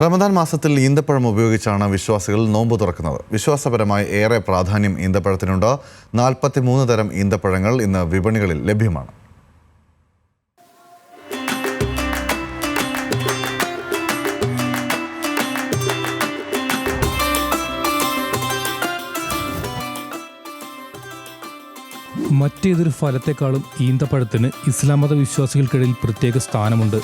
റമദാൻ മാസത്തിൽ ഈന്തപ്പഴം ഉപയോഗിച്ചാണ് വിശ്വാസികൾ നോമ്പ് തുറക്കുന്നത്. വിശ്വാസപരമായി ഏറെ പ്രാധാന്യം ഈന്തപ്പഴത്തിനുണ്ട്. 43 തരം ഈന്തപ്പഴങ്ങൾ ഇന്ന് വിപണികളിൽ ലഭ്യമാണ്. മറ്റേതൊരു ഫലത്തെക്കാളും ഈന്തപ്പഴത്തിന് ഇസ്ലാം മത വിശ്വാസികൾക്കിടയിൽ പ്രത്യേക സ്ഥാനമുണ്ട്.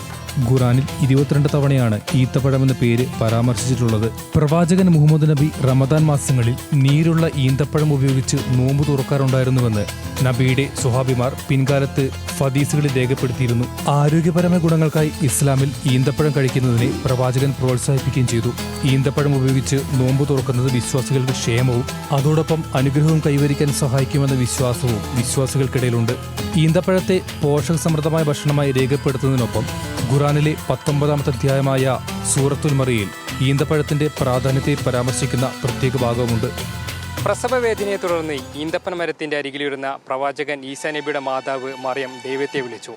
ഖുറാനിൽ 22 തവണയാണ് ഈന്തപ്പഴം എന്ന പേര് പരാമർശിച്ചിട്ടുള്ളത്. പ്രവാചകൻ മുഹമ്മദ് നബി റമദാൻ മാസങ്ങളിൽ നീരുള്ള ഈന്തപ്പഴം ഉപയോഗിച്ച് നോമ്പ് തുറക്കാറുണ്ടായിരുന്നുവെന്ന് നബിയുടെ സ്വഹാബിമാർ പിൻകാലത്ത് ഹദീസുകളിൽ രേഖപ്പെടുത്തിയിരുന്നു. ആരോഗ്യപരമായ ഗുണങ്ങൾക്കായി ഇസ്ലാമിൽ ഈന്തപ്പഴം കഴിക്കുന്നതിനെ പ്രവാചകൻ പ്രോത്സാഹിപ്പിക്കുകയും ചെയ്തു. ഈന്തപ്പഴം ഉപയോഗിച്ച് നോമ്പ് തുറക്കുന്നത് വിശ്വാസികൾക്ക് ക്ഷേമവും അതോടൊപ്പം അനുഗ്രഹവും കൈവരിക്കാൻ സഹായിക്കുമെന്ന വിശ്വാസവും വിശ്വാസികൾക്കിടയിലുണ്ട്. ഈന്തപ്പഴത്തെ പോഷക സമൃദ്ധമായ ഭക്ഷണമായി രേഖപ്പെടുത്തുന്നതിനൊപ്പം ഖുറാനിലെ 19-ാമത്തെ അധ്യായമായ സൂറത്തുൽ മറിയയിൽ ഈന്തപ്പഴത്തിന്റെ പ്രാധാന്യത്തെ പരാമർശിക്കുന്ന പ്രത്യേക ഭാഗവുമുണ്ട്. പ്രസവവേദനയെ തുടർന്ന് ഈന്തപ്പന മരത്തിന്റെ അരികിലിരുന്ന പ്രവാചകൻ ഈസാ നബിയുടെ മാതാവ് മറിയം ദൈവത്തെ വിളിച്ചു.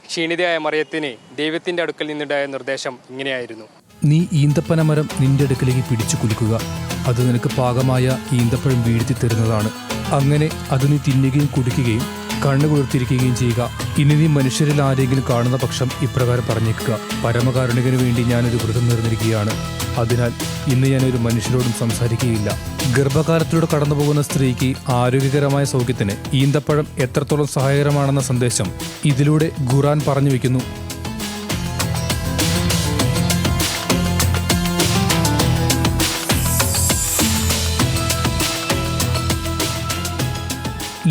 ക്ഷീണിതയായ മറിയത്തിന് ദൈവത്തിന്റെ അടുക്കൽ നിന്നുണ്ടായ നിർദ്ദേശം ഇങ്ങനെയായിരുന്നു: നീ ഈന്തപ്പന മരം നിന്റെ അടുക്കലേക്ക് പിടിച്ചു കുലുക്കുക. അത് നിനക്ക് പാകമായ ഈന്തപ്പഴം വീഴ്ത്തി തരുന്നതാണ്. അങ്ങനെ അത് നീ തിന്നുകയും കുടിക്കുകയും കണ്ണു കുളിർത്തിരിക്കുകയും ചെയ്യുക. ഇനി നീ മനുഷ്യരിൽ ആരെങ്കിലും കാണുന്ന പക്ഷം ഇപ്രകാരം പറഞ്ഞേക്കുക: പരമകാരുണികന് വേണ്ടി ഞാനൊരു വ്രതം നേർന്നിരിക്കുകയാണ്. അതിനാൽ ഇന്ന് ഞാനൊരു മനുഷ്യരോടും സംസാരിക്കുകയില്ല. ഗർഭകാലത്തിലൂടെ കടന്നുപോകുന്ന സ്ത്രീക്ക് ആരോഗ്യകരമായ സൗഖ്യത്തിന് ഈന്തപ്പഴം എത്രത്തോളം സഹായകരമാണെന്ന സന്ദേശം ഇതിലൂടെ ഖുറാൻ പറഞ്ഞു വയ്ക്കുന്നു.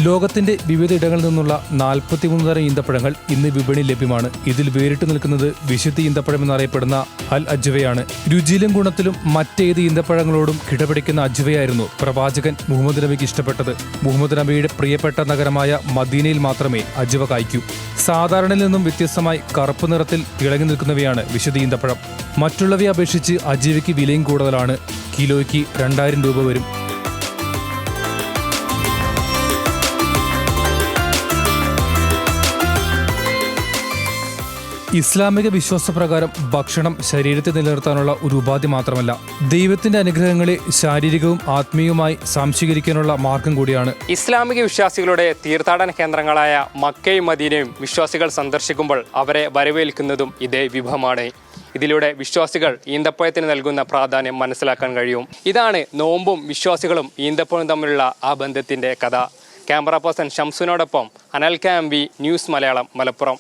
ലോകത്തിന്റെ വിവിധ ഇടങ്ങളിൽ നിന്നുള്ള 43 തരം ഈന്തപ്പഴങ്ങൾ ഇന്ന് വിപണിയിൽ ലഭ്യമാണ്. ഇതിൽ വേറിട്ട് നിൽക്കുന്നത് വിശുദ്ധ ഈന്തപ്പഴം എന്നറിയപ്പെടുന്ന അൽ അജ്വയാണ്. രുചിയിലും ഗുണത്തിലും മറ്റേത് ഈന്തപ്പഴങ്ങളോടും കിടപിടിക്കുന്ന അജ്വയായിരുന്നു പ്രവാചകൻ മുഹമ്മദ് നബിക്ക് ഇഷ്ടപ്പെട്ടത്. മുഹമ്മദ് നബിയുടെ പ്രിയപ്പെട്ട നഗരമായ മദീനയിൽ മാത്രമേ അജ്വ കായ്ക്കൂ. സാധാരണയിൽ നിന്നും വ്യത്യസ്തമായി കറുപ്പ് നിറത്തിൽ തിളങ്ങി നിൽക്കുന്നവയാണ് വിശുദ്ധ ഈന്തപ്പഴം. മറ്റുള്ളവയെ അപേക്ഷിച്ച് അജ്വയ്ക്ക് വിലയും കൂടുതലാണ്. കിലോയ്ക്ക് 2000 രൂപ വരും. ഇസ്ലാമിക വിശ്വാസപ്രകാരം ഭക്ഷണം ശരീരത്തെ നിലനിർത്താനുള്ള ഒരു ഉപാധി മാത്രമല്ല, ദൈവത്തിന്റെ അനുഗ്രഹങ്ങളെ ശാരീരികവും ആത്മീയവുമായി സംശീകരിക്കാനുള്ള മാർഗം കൂടിയാണ്. ഇസ്ലാമിക വിശ്വാസികളുടെ തീർത്ഥാടന കേന്ദ്രങ്ങളായ മക്കയും മദീനയും വിശ്വാസികൾ സന്ദർശിക്കുമ്പോൾ അവരെ വരവേൽക്കുന്നതും ഇതേ വിഭവമാണ്. ഇതിലൂടെ വിശ്വാസികൾ ഈന്തപ്പഴത്തിന് നൽകുന്ന പ്രാധാന്യം മനസ്സിലാക്കാൻ കഴിയും. ഇതാണ് നോമ്പും വിശ്വാസികളും ഈന്തപ്പഴവും തമ്മിലുള്ള ആ ബന്ധത്തിന്റെ കഥ. ക്യാമറ പേഴ്സൺ ഷംസുനോടൊപ്പം അനൽ KMV ന്യൂസ് മലയാളം, മലപ്പുറം.